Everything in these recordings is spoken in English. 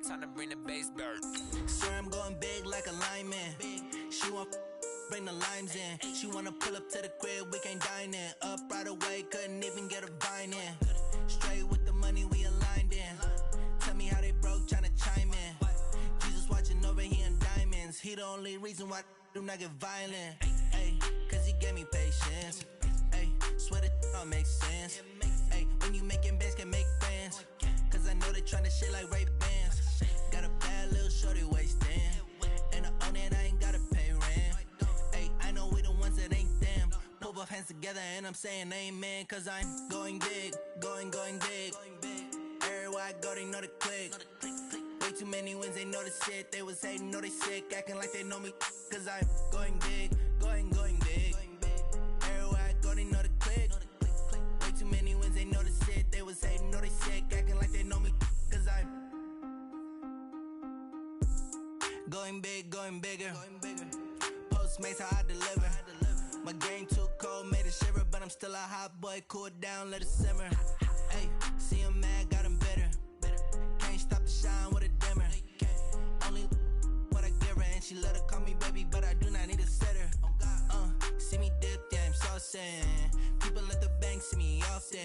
Time to bring the bass bird. Sir, I'm going big like a lineman. She want bring the limes in. She wanna pull up to the crib, we can't dine in. Up right away, couldn't even get a vine in. Straight with the money we aligned in. Tell me how they broke, tryna chime in. Jesus watching over, he in diamonds. He the only reason why I do not get violent. Ay, cause he gave me patience. Ay, swear that all makes sense. Ay, when you making bands, can make friends. Cause I know they tryna shit like Ray-Bans. Got a bad little shorty wasting. And I own it, I ain't gotta pay rent. Ay, I know we the ones that ain't them. Pull both hands together and I'm saying amen. Cause I'm going big, going big. Everywhere I go, they know the click. Way too many wins, they know the shit. They was hating, know they sick, acting like they know me. Cause I'm going big, going big. Everywhere I go, they know the click. Way too many wins, they know the shit. They was hating, know they sick, acting like they know me. Cause I'm going big, going bigger. Postmates how I deliver. My game too cold, made it shiver, but I'm still a hot boy. Cool it down, let it simmer. Hey, see him mad, got him bitter. Can't stop the shine with a dimmer. Only what I give her, and she let her call me baby, but I do not need a sitter. See me dip, yeah, I'm saucing. People at the bank see me often.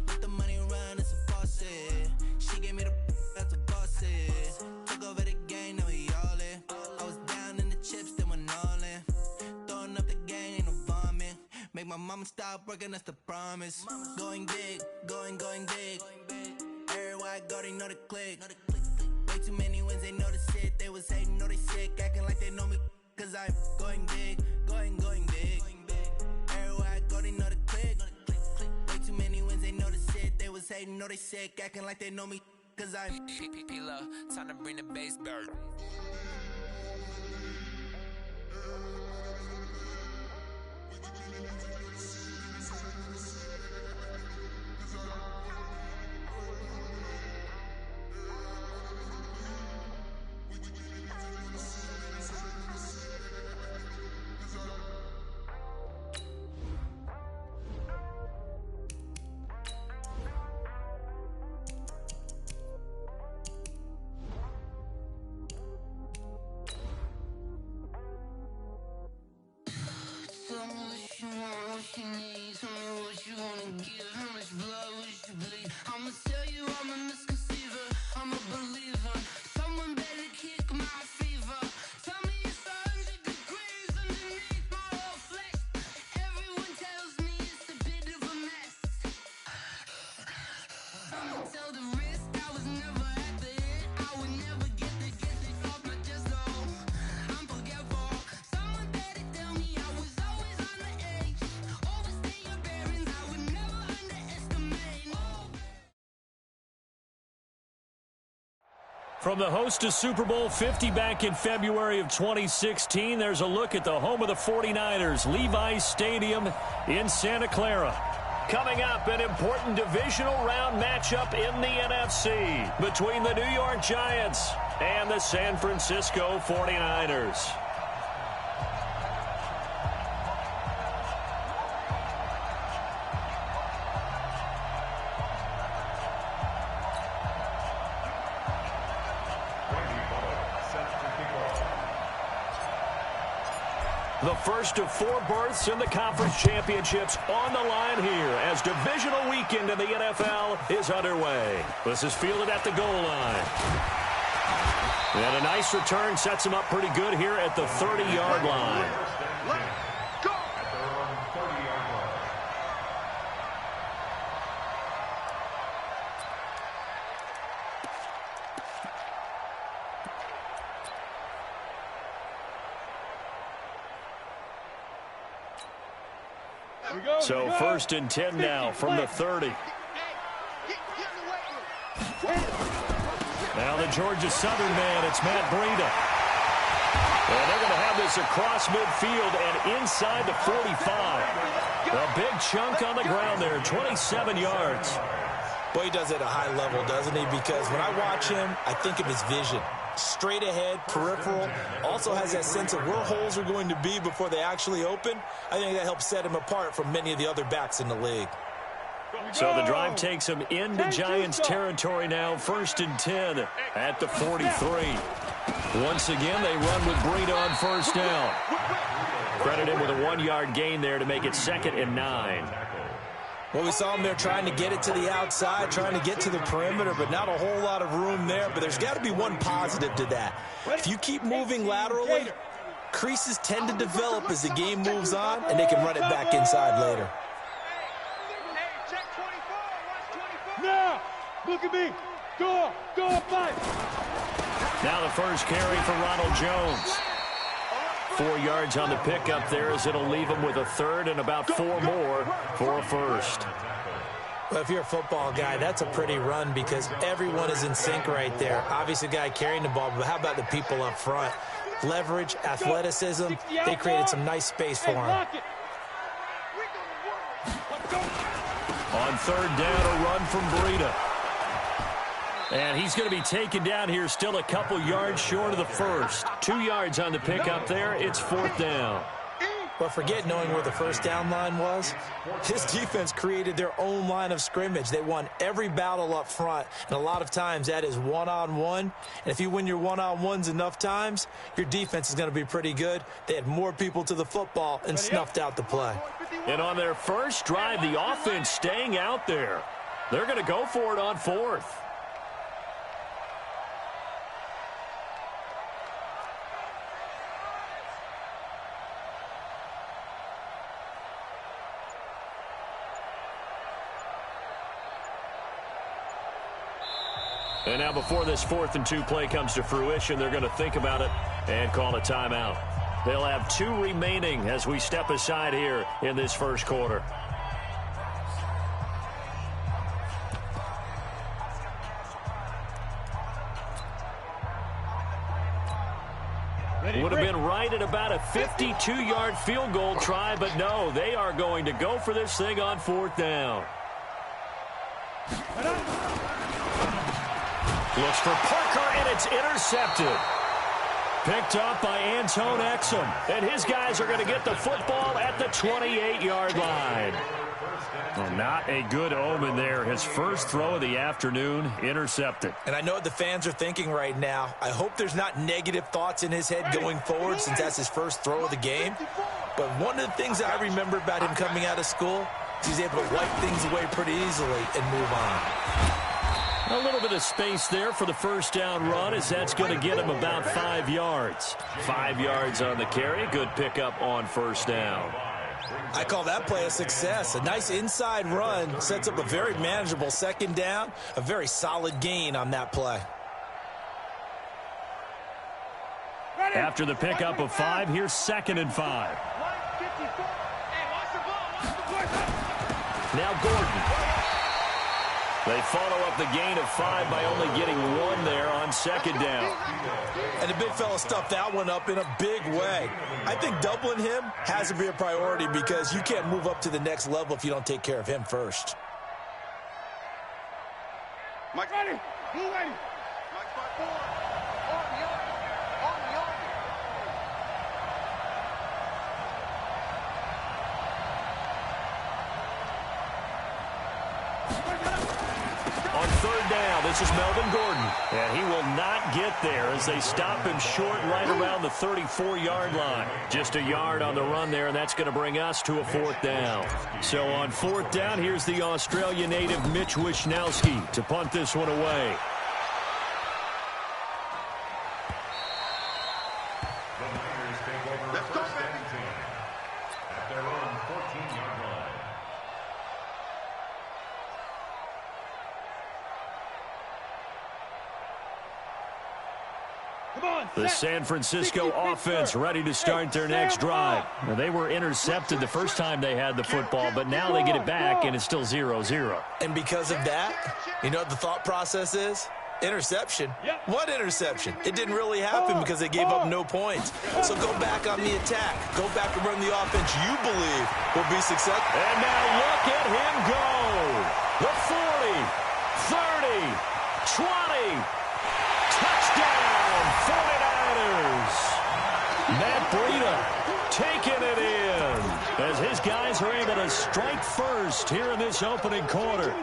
Let the money run, it's a faucet. She gave me the that's a faucet. Took over the game, now we all in. I was down in the chips, then went all in. Throwing up the game, ain't no vomit. Make my mama stop working, that's the promise. Going big, going big. Everywhere I go, they know the click. Way too many wins, they know the shit. They was hating, know they sick, acting like they know me. Cause I'm going big, going big. Everywhere I go, they know the click. Way too many wins, they know the shit. They was hating, know they sick, acting like they know me. Cause I'm time to bring the bass bird. Tell me what you want, what you need. Tell me what you wanna give. How much blood would you bleed? I'ma tell you I'm a misconceiver. I'm a believer. Someone better kick my fever. Tell me it's 100 degrees underneath my whole flesh. Everyone tells me it's a bit of a mess. I'ma tell the risk I was never at the hit. I would never get it off my chest though. I'm forgetful. Someone better tell me I was always on the edge. Overstay your bearings, I would never underestimate. From the host to Super Bowl 50 back in February of 2016, there's a look at the home of the 49ers, Levi's Stadium in Santa Clara. Coming up, an important divisional round matchup in the NFC between the New York Giants and the San Francisco 49ers. The first of 4 berths in the conference championships on the line here as divisional weekend in the NFL is underway. This is fielded at the goal line. And a nice return sets him up pretty good here at the 30-yard line. So 1st and 10 now from the 30. Now the Georgia Southern man, it's Matt Breida. And they're going to have this across midfield and inside the 45. A big chunk on the ground there, 27 yards. Boy, he does it at a high level, doesn't he? Because when I watch him, I think of his vision. Straight ahead, peripheral, also has that sense of where holes are going to be before they actually open. I think that helps set him apart from many of the other backs in the league. So the drive takes them into Giants territory now, 1st and 10 at the 43. Once again, they run with Breida on 1st down. Credit him with a 1-yard gain there to make it 2nd and 9. Well, we saw him there trying to get it to the outside, trying to get to the perimeter, but not a whole lot of room there. But there's got to be one positive to that. If you keep moving laterally, creases tend to develop as the game moves on, and they can run it back inside later. Now, look at me. Go, fight. Now the first carry for Ronald Jones. 4 yards on the pickup there as it'll leave him with a 3rd and about 4 more for a 1st. Well, if you're a football guy, that's a pretty run because everyone is in sync right there. Obviously, the guy carrying the ball, but how about the people up front? Leverage, athleticism, they created some nice space for him. On 3rd down, a run from Breida. And he's going to be taken down here, still a couple yards short of the 1st. 2 yards on the pickup there. It's 4th down. But forget knowing where the 1st down line was. His defense created their own line of scrimmage. They won every battle up front, and a lot of times that is one-on-one. And if you win your one-on-ones enough times, your defense is going to be pretty good. They had more people to the football and snuffed out the play. And on their first drive, the offense staying out there. They're going to go for it on 4th. And now before this 4th and 2 play comes to fruition, they're going to think about it and call a timeout. They'll have 2 remaining as we step aside here in this first quarter. Would have been right at about a 52-yard field goal try, but no, they are going to go for this thing on 4th down. Looks for Parker, and it's intercepted. Picked up by Antone Exum. And his guys are going to get the football at the 28-yard line. Well, not a good omen there. His first throw of the afternoon, intercepted. And I know what the fans are thinking right now. I hope there's not negative thoughts in his head going forward since that's his first throw of the game. But one of the things that I remember about him coming out of school is he's able to wipe things away pretty easily and move on. A little bit of space there for the first down run as that's going to get him about 5 yards. 5 yards on the carry. Good pickup on 1st down. I call that play a success. A nice inside run sets up a very manageable 2nd down. A very solid gain on that play. After the pickup of 5, here's 2nd and 5. Now Gordon. They follow up the gain of 5 by only getting 1 there on 2nd down. And the big fella stuffed that one up in a big way. I think doubling him has to be a priority because you can't move up to the next level if you don't take care of him first. Mike, ready. Blue ready. Mike, 5-4. On the arm. On 3rd down, this is Melvin Gordon. And he will not get there as they stop him short right around the 34-yard line. Just a yard on the run there, and that's going to bring us to a 4th down. So on 4th down, here's the Australia native Mitch Wishnowsky to punt this one away. The San Francisco offense ready to start their next drive. Now, they were intercepted the first time they had the football, but now they get it back, and it's still 0-0. And because of that, you know what the thought process is? Interception? What interception? It didn't really happen because they gave up no points. So go back on the attack. Go back and run the offense you believe will be successful. And now look at him go. The 40, 30, 20. Touchdown, 49ers. Matt Breida taking it in. as his guys are able to strike first here in this opening quarter.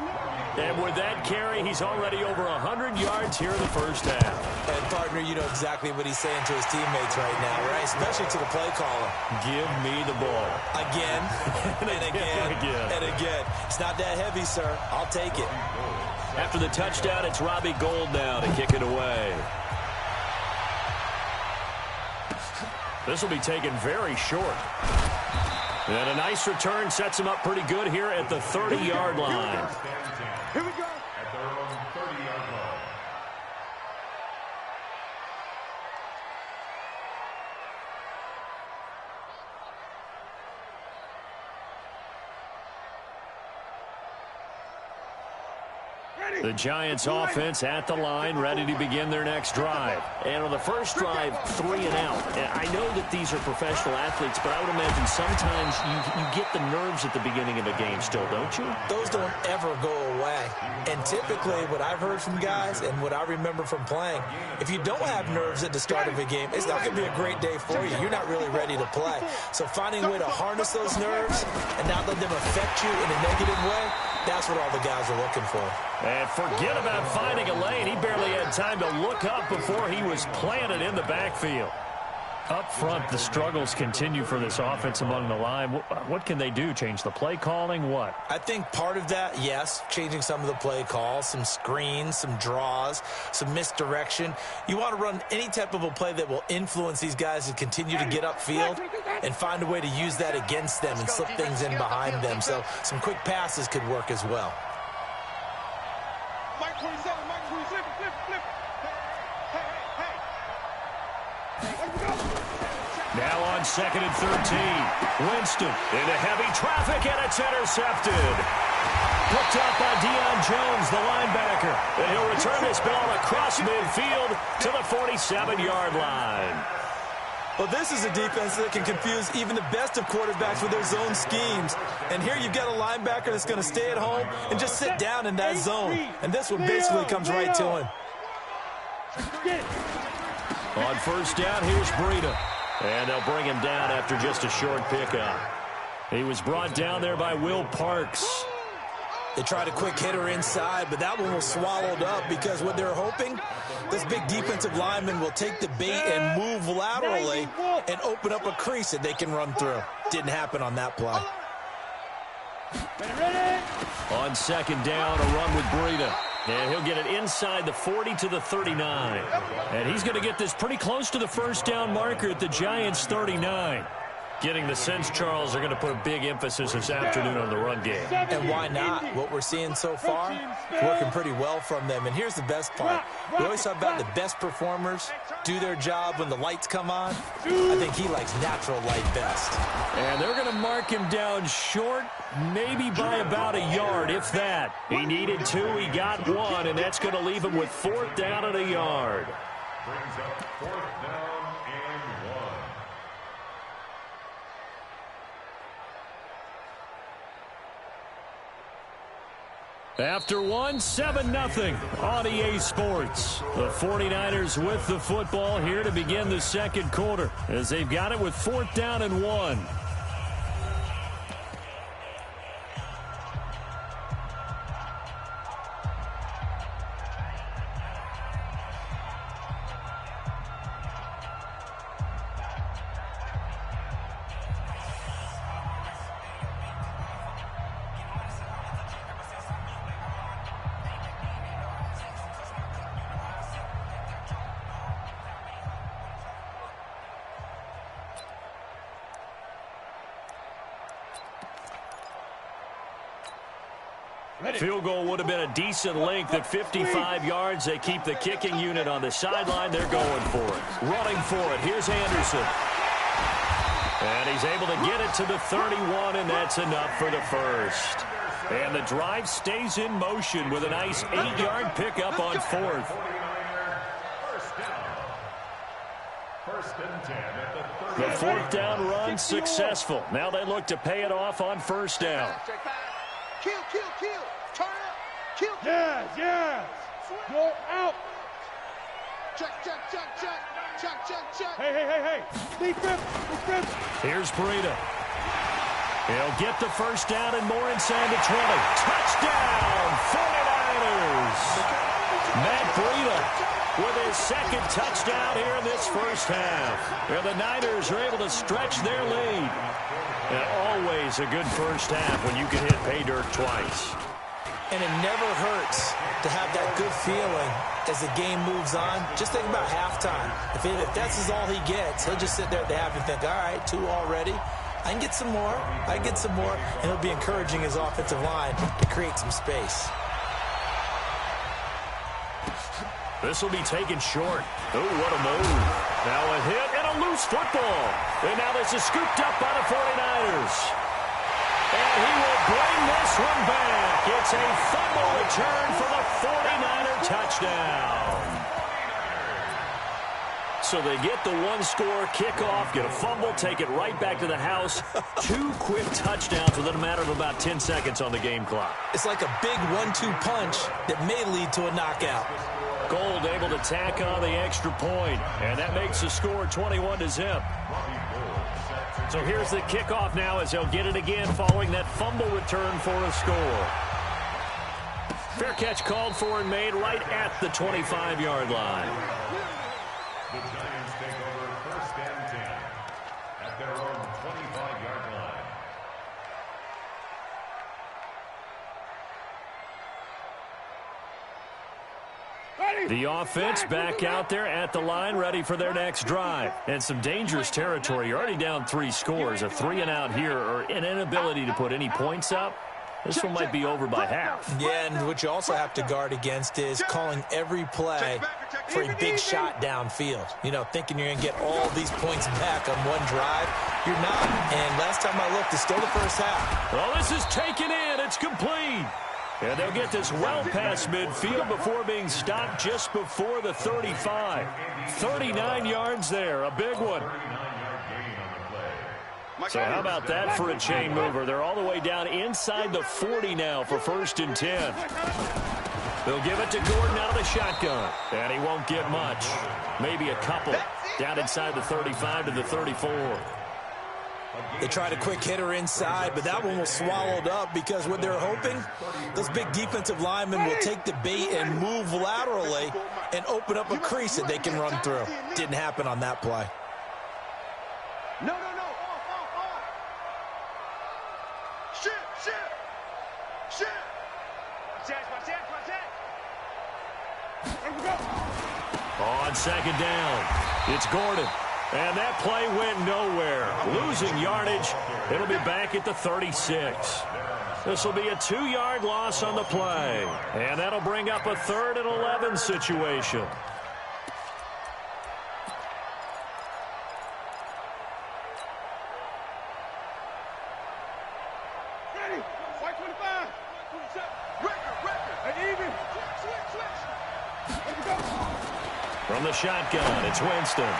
And with that carry, he's already over 100 yards here in the first half. And, partner, you know exactly what he's saying to his teammates right now, right? Especially to the play caller. Give me the ball. Again, and again, and again. It's not that heavy, sir. I'll take it. After the touchdown, it's Robbie Gould now to kick it away. This will be taken very short. And a nice return sets him up pretty good here at the 30-yard line. Here we go. At their own 30-yard line. The Giants offense at the line, ready to begin their next drive. And on the first drive, 3 and out. And I know that these are professional athletes, but I would imagine sometimes you get the nerves at the beginning of a game still, don't you? Those don't ever go away. And typically what I've heard from guys and what I remember from playing, if you don't have nerves at the start of a game, it's not going to be a great day for you. You're not really ready to play. So finding a way to harness those nerves and not let them affect you in a negative way, that's what all the guys are looking for. And forget about finding a lane. He barely had time to look up before he was planted in the backfield. Up front, the struggles continue for this offense among the line. What can they do? Change the play calling? What? I think part of that, yes, changing some of the play calls, some screens, some draws, some misdirection. You want to run any type of a play that will influence these guys to continue to get upfield and find a way to use that against them and slip things in behind them. So some quick passes could work as well. Mike 27, Mike 27, flip. Hey. Let's go. Now on 2nd and 13. Winston into heavy traffic, and it's intercepted. Picked up by Deion Jones, the linebacker. And he'll return this ball across midfield to the 47-yard line. Well, this is a defense that can confuse even the best of quarterbacks with their zone schemes. And here you've got a linebacker that's going to stay at home and just sit down in that zone. And this one basically comes right to him. On first down, here's Breida. And they'll bring him down after just a short pickup. He was brought down there by Will Parks. They tried a quick hitter inside, but that one was swallowed up because what they're hoping, this big defensive lineman will take the bait and move laterally and open up a crease that they can run through. Didn't happen on that play. On second down, a run with Breida. And he'll get it inside the 40 to the 39. And he's going to get this pretty close to the first down marker at the Giants' 39. Getting the sense, Charles, they're going to put a big emphasis this afternoon on the run game. And why not? What we're seeing so far, working pretty well from them. And here's the best part. We always talk about the best performers do their job when the lights come on. I think he likes natural light best. And they're going to mark him down short, maybe by about a yard, if that. He needed 2, he got 1, and that's going to leave him with 4th down and a yard. Brings up 4th down and 1. After 1, 7-0 on EA Sports. The 49ers with the football here to begin the second quarter as they've got it with 4th down and 1. Field goal would have been a decent length at 55 yards. They keep the kicking unit on the sideline. They're going for it. Running for it. Here's Anderson. And he's able to get it to the 31, and that's enough for the first. And the drive stays in motion with a nice 8-yard pickup on 4th. First and 10 at The 4th down run successful. Now they look to pay it off on first down. Kill. Turn up. Kill. Yes. Go out. Check. Hey. Defense. Here's Breida. He'll get the first down and more inside the 20. Touchdown, 49ers! Matt Breida with his second touchdown here in this first half. And the Niners are able to stretch their lead. And always a good first half when you can hit pay dirt twice. And it never hurts to have that good feeling as the game moves on. Just think about halftime. If that's all he gets, he'll just sit there at the half and think, all right, 2 already. I can get some more. I can get some more. And he'll be encouraging his offensive line to create some space. This will be taken short. Oh, what a move. Now a hit and a loose football. And now this is scooped up by the 49ers. And he will bring this one back. It's a fumble return for the 49er touchdown. So they get the one-score kickoff, get a fumble, take it right back to the house. 2 quick touchdowns within a matter of about 10 seconds on the game clock. It's like a big 1-2 punch that may lead to a knockout. Gold able to tack on the extra point, and that makes the score 21-0. So here's the kickoff now as they'll get it again following that fumble return for a score. Fair catch called for and made right at the 25-yard line. The Giants take over first and 10 at their own 25-yard line. The offense back out there at the line, ready for their next drive. And some dangerous territory. You're already down 3 scores. A 3-and-out here or an inability to put any points up. This one might be over by half. Yeah, and what you also have to guard against is calling every play for a big shot downfield. You know, thinking you're going to get all these points back on one drive. You're not. And last time I looked, it's still the first half. Well, this is taken in. It's complete. And they'll get this well past midfield before being stopped just before the 35. 39 yards there, a big one. So how about that for a chain mover? They're all the way down inside the 40 now for 1st and 10. They'll give it to Gordon out of the shotgun. And he won't get much. Maybe a couple. Down inside the 35 to the 34. They tried a quick hitter inside, but that one was swallowed up because what they're hoping, those big defensive linemen will take the bait and move laterally and open up a crease that they can run through. Didn't happen on that play. No. Shit. Watch that. Here we go. On 2nd down, it's Gordon. And that play went nowhere. Losing yardage. It'll be back at the 36. This will be a 2-yard loss on the play. And that'll bring up a 3rd and 11 situation. Ready. White 25. Record. And even. Switch. Here we go. From the shotgun, it's Winston.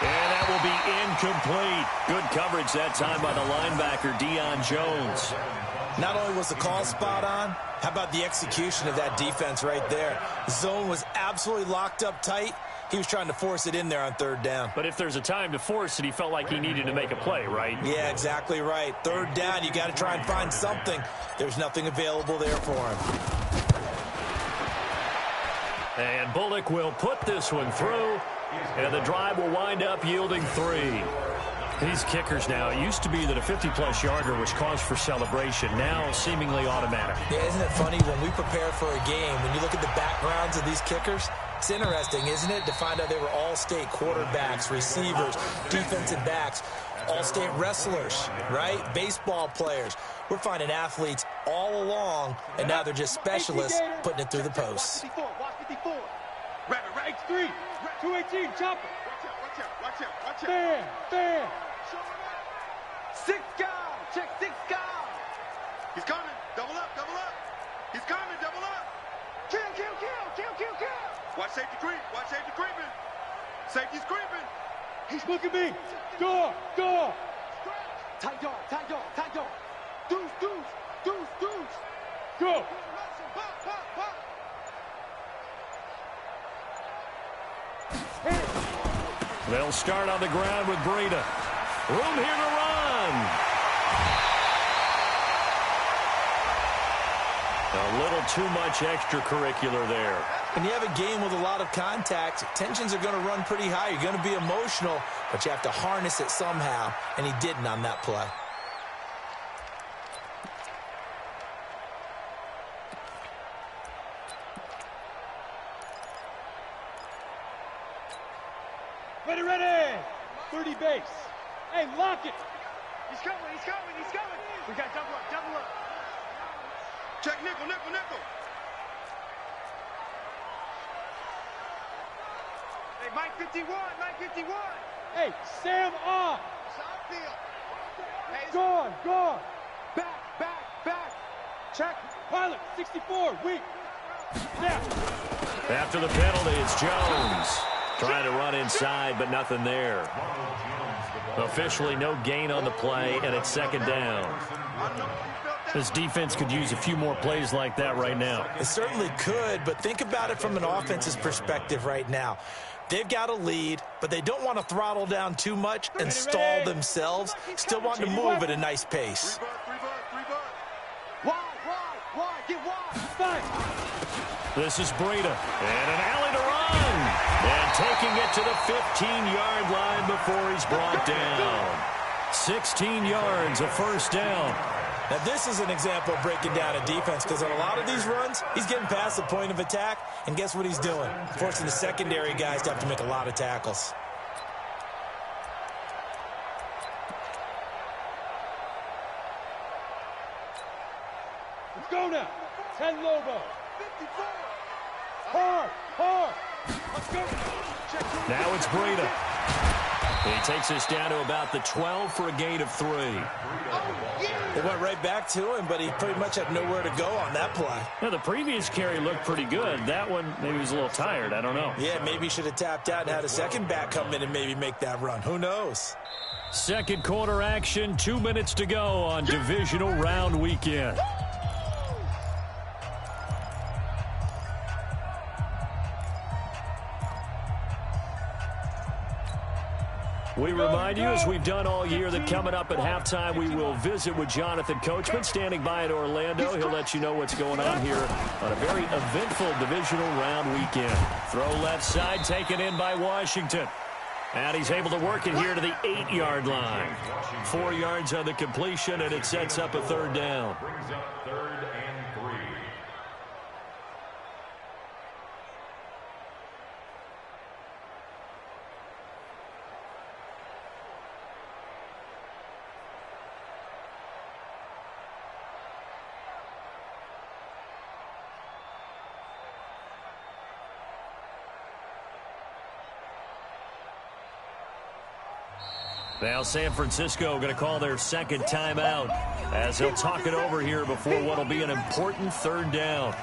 And that will be incomplete. Good coverage that time by the linebacker, Deion Jones. Not only was the call spot on, how about the execution of that defense right there? The zone was absolutely locked up tight. He was trying to force it in there on 3rd down. But if there's a time to force it, he felt like he needed to make a play, right? Yeah, exactly right. 3rd down, you got to try and find something. There's nothing available there for him. And Bullock will put this one through. And the drive will wind up yielding 3. These kickers now, it used to be that a 50-plus yarder was cause for celebration. Now seemingly automatic. Yeah, isn't it funny when we prepare for a game, when you look at the backgrounds of these kickers, it's interesting, isn't it, to find out they were all-state quarterbacks, receivers, defensive backs, all-state wrestlers, right? Baseball players. We're finding athletes all along, and now they're just specialists putting it through the posts. Watch 54. Right, 3. 218, chopper. Watch out. There. 6 guys. Check 6 guys. He's coming. Double up. He's coming. Double up. Kill. Watch safety creeping. Safety's creeping. He's looking at me. Door. Tight dog. Deuce. Go. They'll start on the ground with Breida. Room here to run. A little too much extracurricular there. When you have a game with a lot of contact, tensions are going to run pretty high. You're going to be emotional, but you have to harness it somehow, and he didn't on that play. Ready, ready! 30 base. Hey, lock it! He's coming, he's coming, he's coming! We got double up, double up. Check nickel, nickel, nickel. Hey, Mike 51, Mike 51. Hey, Sam off! Hey, Gone, gone! back, back, back. Check! Pilot, 64, weak! Snap! After the penalty, it's Jones. Trying to run inside, but nothing there. Officially no gain on the play, and it's second down. This defense could use a few more plays like that right now. It certainly could, but think about it from an offense's perspective right now. They've got a lead, but they don't want to throttle down too much and stall themselves. Still want to move at a nice pace. Wide, get wide. This is Breida, and an alley to run. And taking it to the 15-yard line before he's brought down. 16 yards, a first down. Now, this is an example of breaking down a defense, because on a lot of these runs, he's getting past the point of attack, and guess what he's doing? Forcing the secondary guys to have to make a lot of tackles. Let's go now! 10 Lobo! 54! Hard, hard! Let's go! Now it's Breida. He takes us down to about the 12 for a gain of 3. They went right back to him, but he pretty much had nowhere to go on that play. Now, the previous carry looked pretty good. That one, maybe he was a little tired. I don't know. Yeah, maybe he should have tapped out and had a second back come in and maybe make that run. Who knows? Second quarter action, 2 minutes to go on divisional round weekend. We remind you, as we've done all year, that coming up at halftime, we will visit with Jonathan Coachman, standing by in Orlando. He'll let you know what's going on here on a very eventful divisional round weekend. Throw left side, taken in by Washington. And he's able to work it here to the 8-yard line. 4 yards on the completion, and it sets up a third down. Brings up 3rd and 3. Now San Francisco going to call their second timeout as he'll talk it over here before what will be an important third down.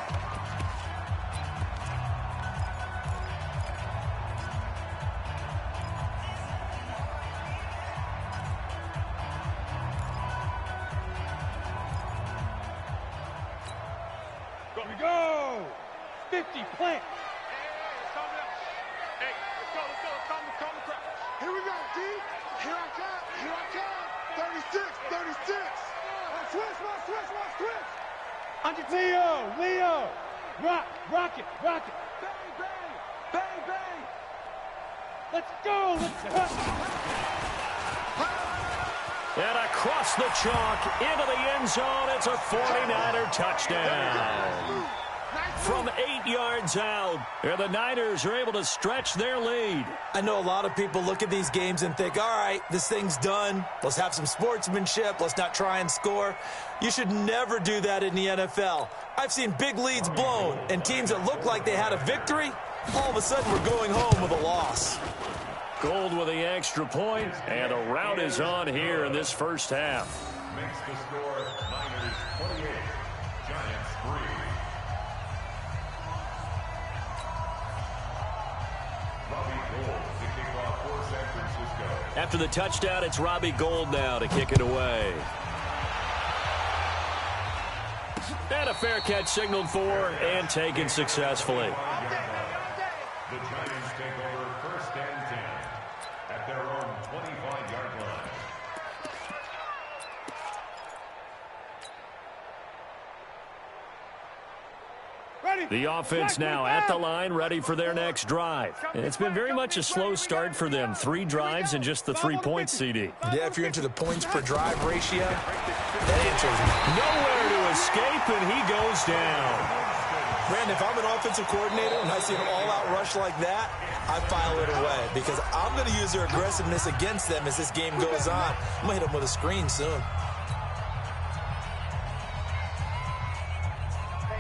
Go, we go! 50, plant! Hey, let's go, calm the crowd. Here we go, D. Here I come. 36. Switch. Under Leo! Rock it! Bang. Let's go! And across the chalk, into the end zone, it's a 49er touchdown. From 8 yards out, and the Niners are able to stretch their lead. I know a lot of people look at these games and think, all right, this thing's done. Let's have some sportsmanship. Let's not try and score. You should never do that in the NFL. I've seen big leads blown, and teams that look like they had a victory, all of a sudden we're going home with a loss. Gold with the extra point, and a rout is on here in this first half. Makes the score Niners 28, Giants 3. After the touchdown, it's Robbie Gould now to kick it away. And a fair catch signaled for and taken successfully. The Giants take over 1st and 10 at their own 25-yard line. The offense now at the line, ready for their next drive. And it's been very much a slow start for them. 3 drives and just the 3 points, CD. Yeah, if you're into the points per drive ratio, that answer is nowhere to escape, and he goes down. Brandon, if I'm an offensive coordinator and I see an all-out rush like that, I file it away because I'm going to use their aggressiveness against them as this game goes on. I'm going to hit them with a screen soon.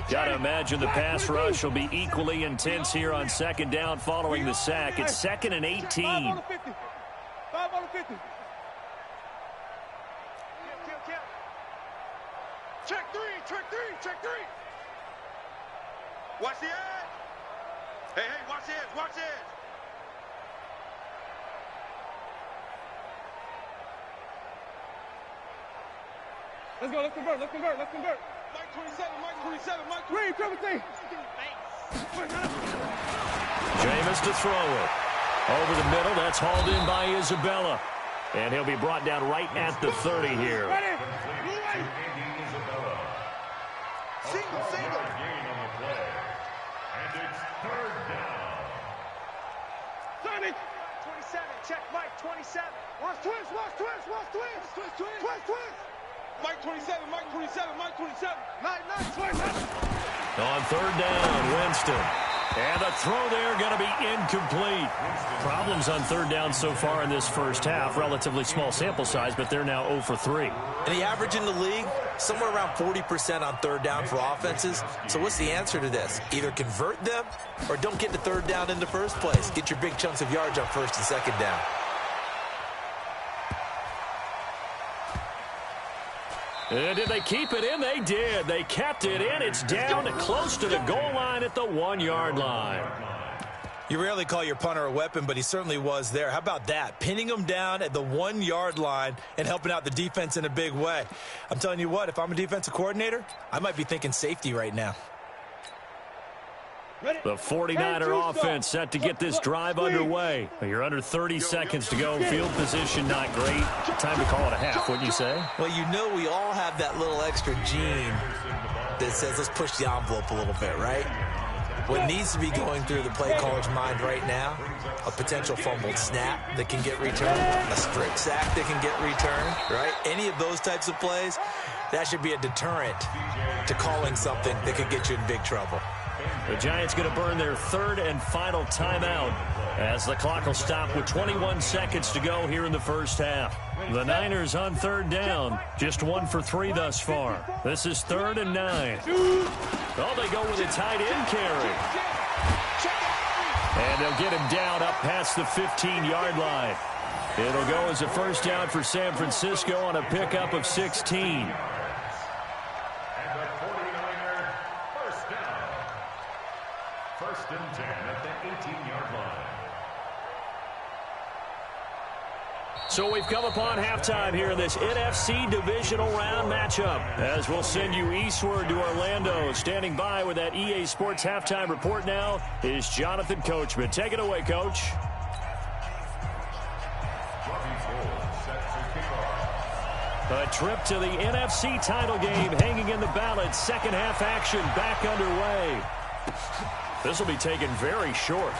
Got to imagine the pass rush will be equally intense here on second down following the sack. It's 2nd and 18. 5 on the 50. 5 on the 50. Check 3, check 3, check 3. Watch the edge. Hey, watch the edge, watch the edge. Let's go, let's convert, let's convert, let's convert. Mike 27, Mike 27, Mike 3, triple T. Jameis to throw it. Over the middle, that's hauled in by Isabella. And he'll be brought down right at the 30 here. Ready? Single. Gain on the play. And it's 3rd down. Sonic. 27, check Mike 27. Watch twist, watch twist, watch twist. Twist, twist. Twist, twist. Mike 27, Mike 27, Mike 27. Nice, twist. On 3rd down, Winston. And the throw there going to be incomplete. Problems on 3rd down so far in this first half. Relatively small sample size, but they're now 0 for 3. And the average in the league, somewhere around 40% on 3rd down for offenses. So what's the answer to this? Either convert them or don't get to 3rd down in the first place. Get your big chunks of yards on 1st and 2nd down. And did they keep it in? They did. They kept it in. It's down close to the goal line at the 1-yard line. You rarely call your punter a weapon, but he certainly was there. How about that? Pinning him down at the 1-yard line and helping out the defense in a big way. I'm telling you what, if I'm a defensive coordinator, I might be thinking safety right now. The 49er offense set to get this drive underway. You're under 30 seconds to go. Field position not great. Time to call it a half, wouldn't you say? Well, you know we all have that little extra gene that says let's push the envelope a little bit, right? What needs to be going through the play caller's mind right now, a potential fumbled snap that can get returned, a strip sack that can get returned, right? Any of those types of plays, that should be a deterrent to calling something that could get you in big trouble. The Giants going to burn their 3rd and final timeout as the clock will stop with 21 seconds to go here in the first half. The Niners on 3rd down, just 1 for 3 thus far. This is 3rd and 9. Oh, they go with a tight end carry. And they'll get him down up past the 15-yard line. It'll go as a first down for San Francisco on a pickup of 16. So we've come upon halftime here in this NFC divisional round matchup. As we'll send you eastward to Orlando. Standing by with that EA Sports halftime report now is Jonathan Coachman. Take it away, Coach. A trip to the NFC title game hanging in the balance. Second half action back underway. This will be taken very short.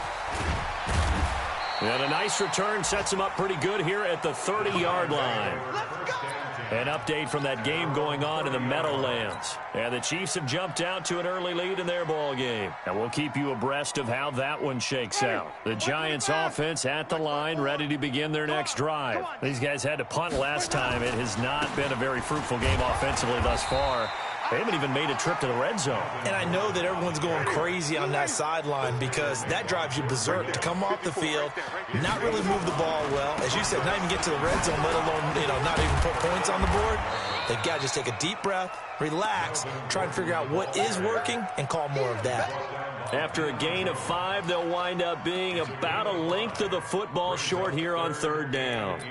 And a nice return sets him up pretty good here at the 30-yard line. An update from that game going on in the Meadowlands. And the Chiefs have jumped out to an early lead in their ball game. And we'll keep you abreast of how that one shakes out. The Giants offense at the line, ready to begin their next drive. These guys had to punt last time. It has not been a very fruitful game offensively thus far. They haven't even made a trip to the red zone. And I know that everyone's going crazy on that sideline because that drives you berserk to come off the field, not really move the ball well. As you said, not even get to the red zone, let alone, not even put points on the board. They've got to just take a deep breath, relax, try and figure out what is working and call more of that. After a gain of 5, they'll wind up being about a length of the football short here on 3rd down.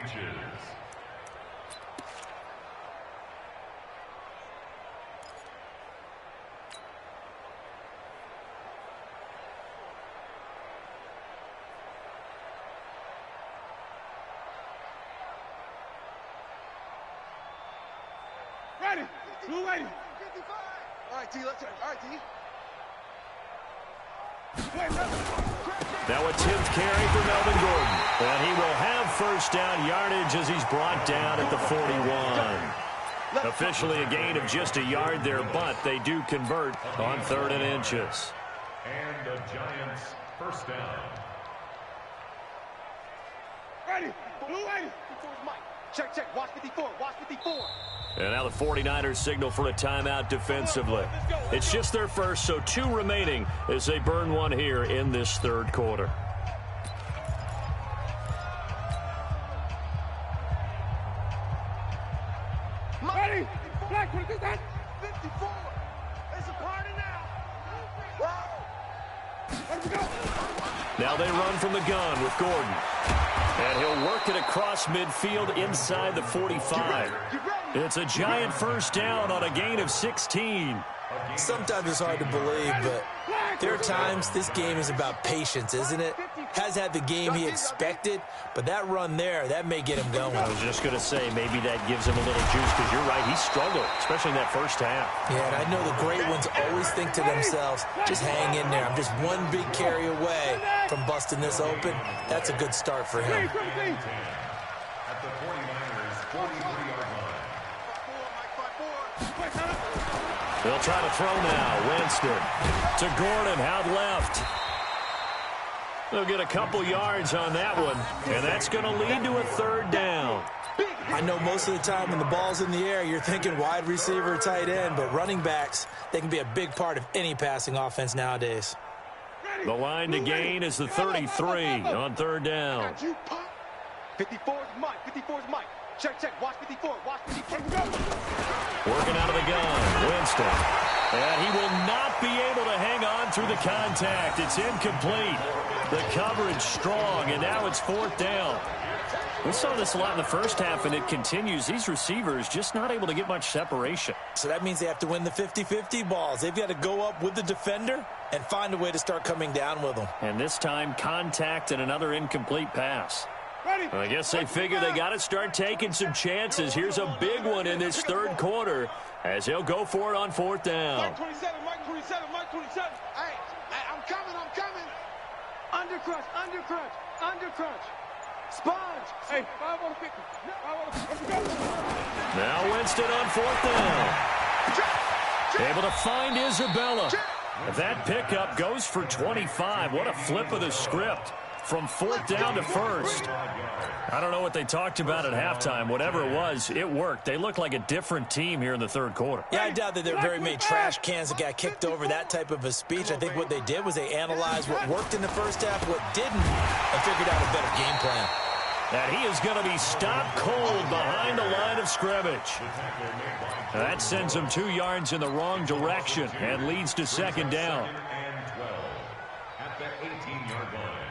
Ready. Blue ready. 55. All right, T. Let's turn. All right, T. Now a 10th carry for Melvin Gordon. And he will have first down yardage as he's brought down at the 41. Officially a gain of just a yard there, but they do convert on 3rd and inches. And the Giants first down. Ready. Blue ready. Mike. Check, check. Watch 54. Watch 54. And now the 49ers signal for a timeout defensively. It's just their first, so 2 remaining as they burn one here in this 3rd quarter. Ready. Black, what is that? 54. It's a party now. Let's go. Now they run from the gun with Gordon. And he'll work it across midfield inside the 45. It's a Giant first down on a gain of 16. Sometimes it's hard to believe, but there are times this game is about patience, isn't it? Has had the game he expected, but that run there, that may get him going. I was just going to say, maybe that gives him a little juice, because you're right, he struggled, especially in that first half. Yeah, and I know the great ones always think to themselves, just hang in there. I'm just one big carry away from busting this open. That's a good start for him. At the 49ers 43-yard line. They'll try to throw now. Winston to Gordon, out left. They'll get a couple yards on that one, and that's going to lead to a 3rd down. I know most of the time when the ball's in the air, you're thinking wide receiver, tight end, but running backs, they can be a big part of any passing offense nowadays. The line to gain is the 33 on 3rd down. 54 is Mike. 54 is Mike. Check, check. Watch 54. Watch 54. Working out of the gun, Winston. And he will not be able to hang on through the contact. It's incomplete. The coverage strong, and now it's 4th down. We saw this a lot in the first half, and it continues. These receivers just not able to get much separation. So that means they have to win the 50-50 balls. They've got to go up with the defender and find a way to start coming down with them. And this time, contact and another incomplete pass. I guess they figure they got to start taking some chances. Here's a big one in this 3rd quarter as he'll go for it on 4th down. Mike 27, Mike 27, Mike 27. Hey, I'm coming, I'm coming. Undercrunch, undercrunch, undercrunch. Sponge. Hey, 5 on the 50. 5 on the 50. Let's go. Now Winston on 4th down. Able to find Isabella. That pickup goes for 25. What a flip of the script. From 4th down to 1st. I don't know what they talked about at halftime. Whatever it was, it worked. They look like a different team here in the 3rd quarter. Yeah, I doubt that there are very many trash cans that got kicked over, that type of a speech. I think what they did was they analyzed what worked in the first half, what didn't, and figured out a better game plan. And he is going to be stopped cold behind the line of scrimmage. That sends him 2 yards in the wrong direction and leads to 2nd down. And 12 at the 18-yard line.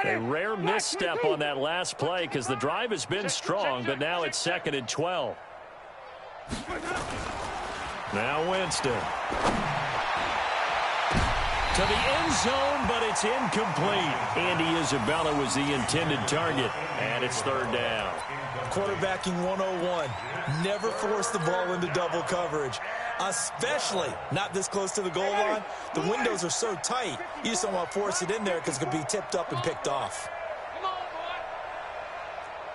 A rare misstep on that last play because the drive has been strong, but now it's 2nd and 12. Now Winston. To the end zone, but it's incomplete. Andy Isabella was the intended target, and it's 3rd down. Quarterbacking 101. Never force the ball into double coverage, especially not this close to the goal line. The windows are so tight, you just don't want to force it in there because it could be tipped up and picked off. Come on, boy.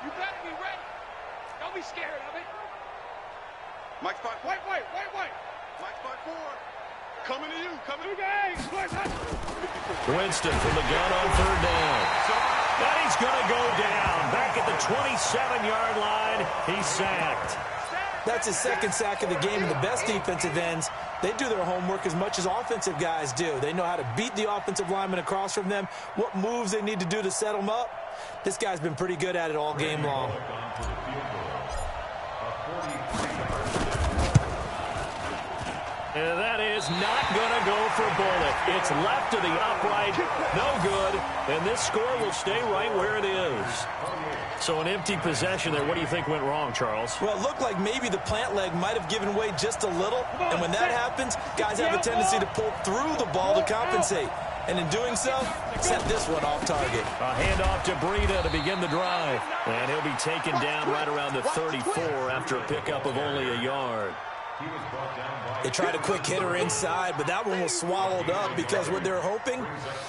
You better be ready. Don't be scared of it. Mike spot. Wait. Mike spot 4. Coming to you. Coming to you, guys. Winston from the gun on 3rd down. And he's going to go down. Back at the 27-yard line, he's sacked. That's his 2nd sack of the game, and the best defensive ends, they do their homework as much as offensive guys do. They know how to beat the offensive lineman across from them, what moves they need to do to set them up. This guy's been pretty good at it all game long. And that is not going to go for Bullock. It's left to the upright. No good. And this score will stay right where it is. So an empty possession there. What do you think went wrong, Charles? Well, it looked like maybe the plant leg might have given way just a little. And when that happens, guys have a tendency to pull through the ball to compensate. And in doing so, set this one off target. A handoff to Breida to begin the drive. And he'll be taken down right around the 34 after a pickup of only a yard. They tried a quick hitter inside, but that one was swallowed up because what they're hoping,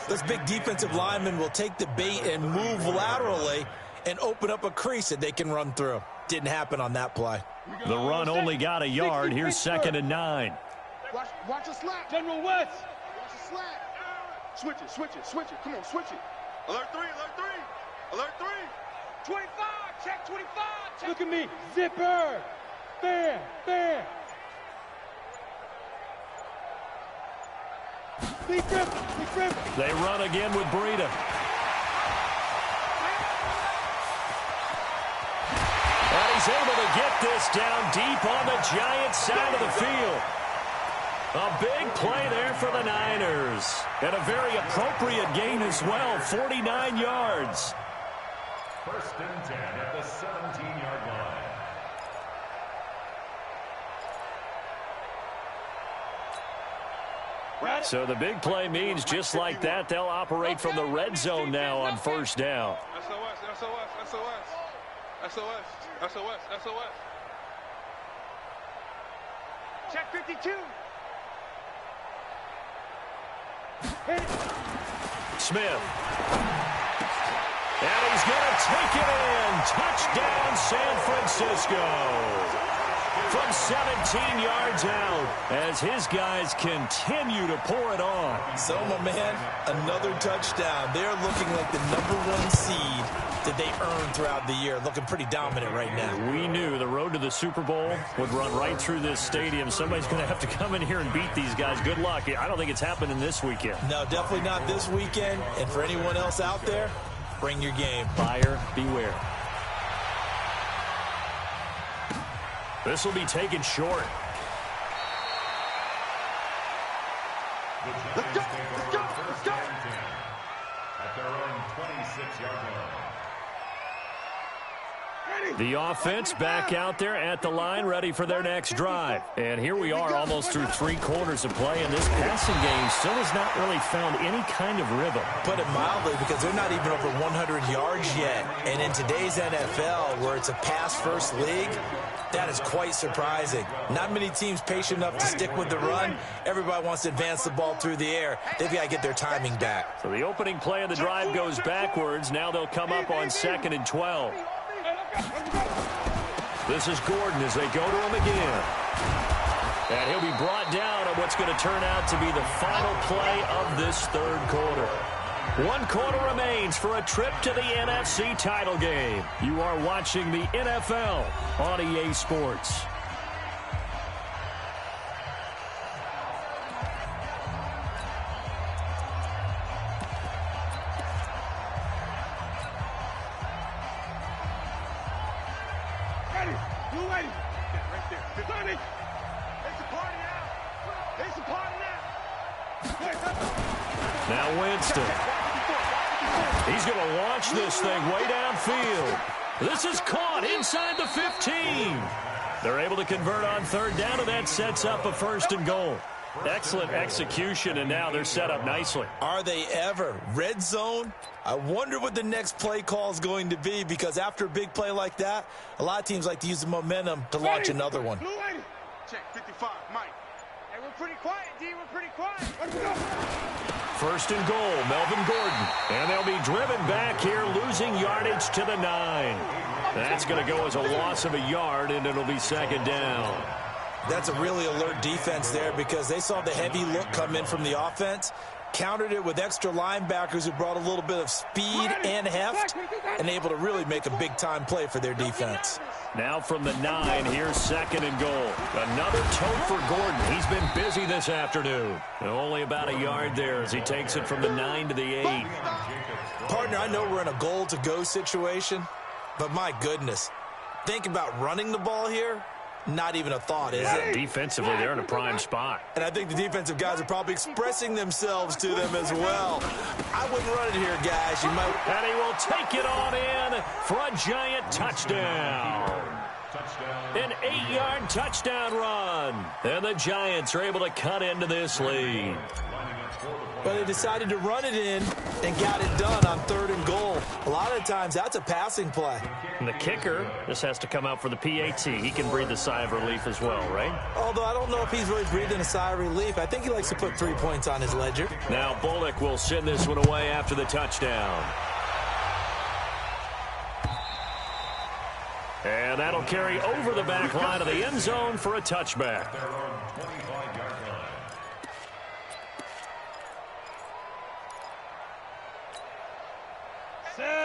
this big defensive lineman will take the bait and move laterally and open up a crease that they can run through. Didn't happen on that play. The run only got a yard. Here's 2nd and 9. Watch the slap, General West. Watch the slap. Switch it, switch it, switch it. Come on, switch it. Alert 3, alert 3. Alert 3. 25, check 25. Check. Look at me. Zipper. Bam, bam. Big grip, big grip. They run again with Breida. And he's able to get this down deep on the Giants side of the field. A big play there for the Niners. And a very appropriate gain as well, 49 yards. 1st and 10 at the 17-yard line. So the big play means just like that, they'll operate from the red zone now on 1st down. SOS, SOS, SOS. SOS, SOS, SOS. Check 52. Smith. And he's going to take it in. Touchdown, San Francisco. From 17 yards out as his guys continue to pour it on. So, my man, another touchdown. They're looking like the #1 seed that they earned throughout the year. Looking pretty dominant right now. We knew the road to the Super Bowl would run right through this stadium. Somebody's going to have to come in here and beat these guys. Good luck. I don't think it's happening this weekend. No, definitely not this weekend. And for anyone else out there, bring your game. Buyer beware. This will be taken short. Let's go, let's go, let's go. At their own 26-yard line. The offense back out there at the line, ready for their next drive. And here we are almost through 3 quarters of play, and this passing game still has not really found any kind of rhythm. Put it mildly, because they're not even over 100 yards yet. And in today's NFL, where it's a pass-first league, that is quite surprising. Not many teams patient enough to stick with the run. Everybody wants to advance the ball through the air. They've got to get their timing back. So the opening play of the drive goes backwards. Now they'll come up on 2nd and 12. This is Gordon as they go to him again. And he'll be brought down on what's going to turn out to be the final play of this 3rd quarter. 1 quarter remains for a trip to the NFC title game. You are watching the NFL on EA Sports. Now Winston. He's going to launch this thing way downfield. This is caught inside the 15. They're able to convert on 3rd down, and that sets up a 1st and goal. Excellent execution, and now they're set up nicely. Are they ever? Red zone? I wonder what the next play call is going to be, because after a big play like that, a lot of teams like to use the momentum to launch another one. Check 55, Mike. Hey, we're pretty quiet, D. We're pretty quiet. 1st and goal, Melvin Gordon. And they'll be driven back here, losing yardage to the 9. That's going to go as a loss of a yard, and it'll be 2nd down. That's a really alert defense there, because they saw the heavy look come in from the offense, countered it with extra linebackers who brought a little bit of speed and heft, and able to really make a big-time play for their defense. Now from the 9, here's 2nd and goal. Another tote for Gordon. He's been busy this afternoon. Only about a yard there as he takes it from the 9 to the 8. Partner, I know we're in a goal-to-go situation, but my goodness, think about running the ball here. Not even a thought, is it? Defensively, they're in a prime spot. And I think the defensive guys are probably expressing themselves to them as well. I wouldn't run it here, guys. You might. And he will take it on in for a giant touchdown. An 8-yard touchdown run. And the Giants are able to cut into this lead. Well, they decided to run it in and got it done on 3rd and goal. A lot of times, that's a passing play. And the kicker just has to come out for the PAT. He can breathe a sigh of relief as well, right? Although I don't know if he's really breathing a sigh of relief. I think he likes to put 3 points on his ledger. Now Bullock will send this one away after the touchdown. And that'll carry over the back line of the end zone for a touchback.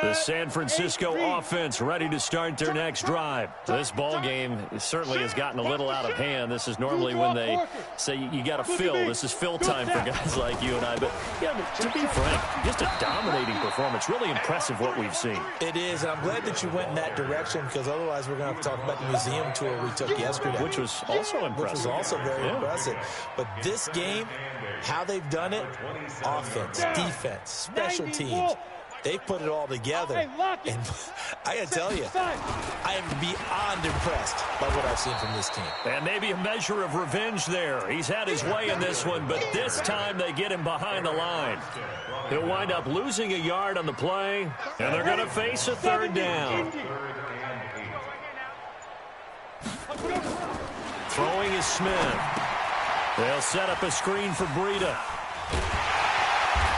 The San Francisco offense ready to start their next drive. This ball game certainly has gotten a little out of hand. This is normally when they say you got to fill. This is fill time for guys like you and I. But yeah, to be frank, just a dominating performance. Really impressive what we've seen. It is, and I'm glad that you went in that direction because otherwise we're going to have to talk about the museum tour we took yesterday. Which was also impressive. Which was also very impressive. But this game, how they've done it, offense, defense, special teams. They put it all together, and I got to tell you, I am beyond impressed by what I've seen from this team. And maybe a measure of revenge there. He's had his way in this one, but this time they get him behind the line. He'll wind up losing a yard on the play, and they're going to face a 3rd down. Throwing is Smith. They'll set up a screen for Breida.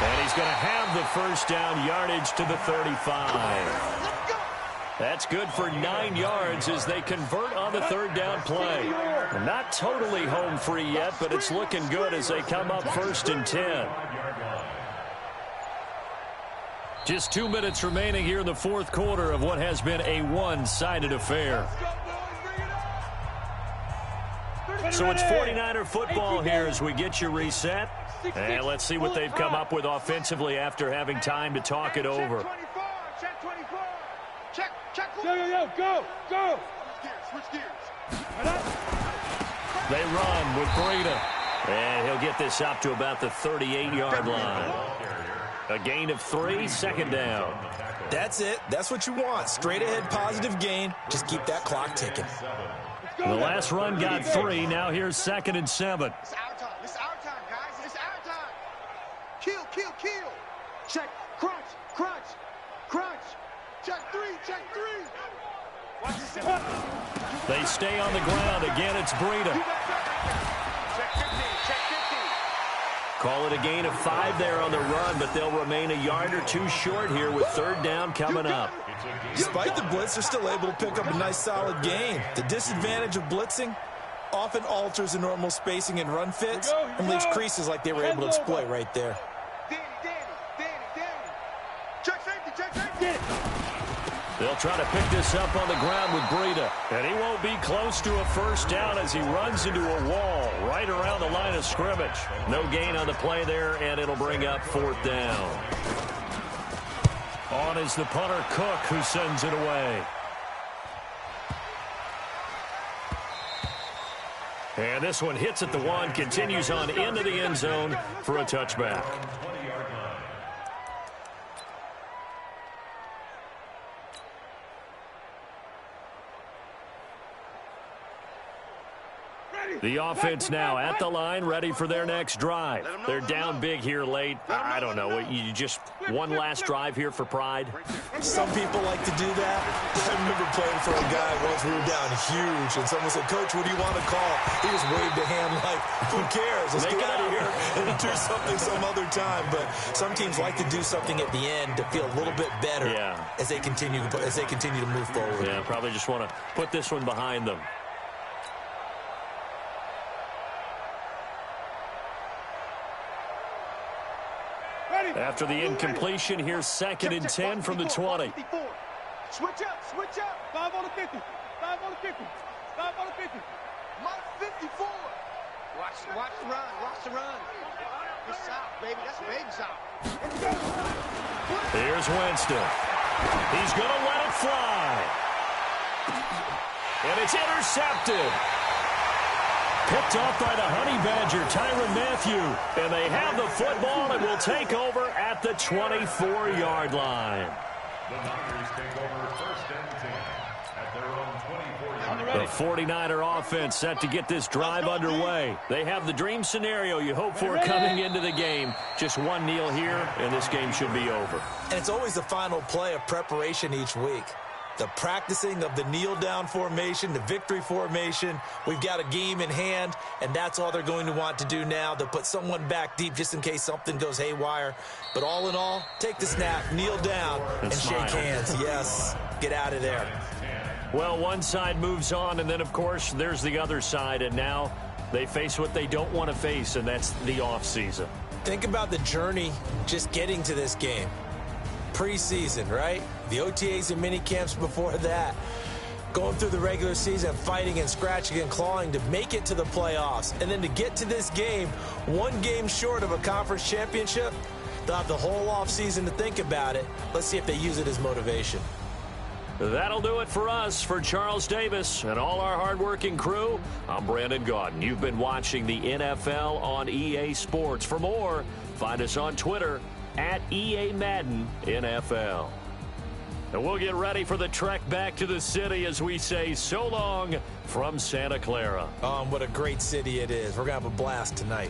And he's going to have the 1st down, yardage to the 35. That's good for 9 yards as they convert on the 3rd down play. Not totally home free yet, but it's looking good as they come up 1st and 10. Just 2 minutes remaining here in the 4th quarter of what has been a one-sided affair. So it's 49er football here as we get you reset. And let's see what they've come up with offensively after having time to talk it over. Check 24. Check. Go. Switch gears. They run with Breida. And he'll get this up to about the 38-yard line. A gain of 3, 2nd down. That's it. That's what you want. Straight ahead positive gain. Just keep that clock ticking. The last run got 3. Now here's 2nd and 7. It's our time. It's our time, guys. It's our time. Kill. Check. Crunch. Check 3. Watch yourself. They stay on the ground. Again, it's Breida. Check 15. Call it a gain of 5 there on the run, but they'll remain a yard or 2 short here with 3rd down coming up. Despite the blitz, they're still able to pick up a nice solid gain. The disadvantage of blitzing often alters the normal spacing and run fits and leaves creases like they were able to exploit right there. Danny. Check safety. They'll try to pick this up on the ground with Breida. And he won't be close to a 1st down as he runs into a wall right around the line of scrimmage. No gain on the play there, and it'll bring up 4th down. On is the punter, Cook, who sends it away. And this one hits at the 1, continues on into the end zone for a touchback. The offense now at the line, ready for their next drive. They're down big here late. I don't know. You just one last drive here for pride? Some people like to do that. I remember playing for a guy once. We were down huge, and someone said, "Coach, what do you want to call?" He just waved a hand like, "Who cares? Let's get out of here and do something some other time." But some teams like to do something at the end to feel a little bit better as they continue to move forward. Yeah, probably just want to put this one behind them. After the incompletion, here's 2nd and 10 from the 20. Switch up. 5 on the 50. 5 on the 50. My 54. Watch the run. Good south, baby. That's baby south. Here's Winston. He's going to let it fly. And it's intercepted. Picked off by the Honey Badger, Tyrann Mathieu. And they have the football and will take over at the 24-yard line. The Niners take over 1st and 10 at their own 24-yard line. The 49er offense set to get this drive underway. They have the dream scenario you hope for coming into the game. Just one kneel here, and this game should be over. And it's always the final play of preparation each week. The practicing of the kneel-down formation, the victory formation. We've got a game in hand, and that's all they're going to want to do now. They'll put someone back deep just in case something goes haywire. But all in all, take the snap, kneel down, and shake hands. Yes, get out of there. Well, one side moves on, and then, of course, there's the other side. And now they face what they don't want to face, and that's the offseason. Think about the journey just getting to this game. Preseason, right? The OTAs and mini camps before that. Going through the regular season, fighting and scratching and clawing to make it to the playoffs. And then to get to this game, one game short of a conference championship, they'll have the whole offseason to think about it. Let's see if they use it as motivation. That'll do it for us. For Charles Davis and all our hardworking crew, I'm Brandon Gaudin. You've been watching the NFL on EA Sports. For more, find us on Twitter at EA Madden NFL. And we'll get ready for the trek back to the city as we say so long from Santa Clara. What a great city it is. We're going to have a blast tonight.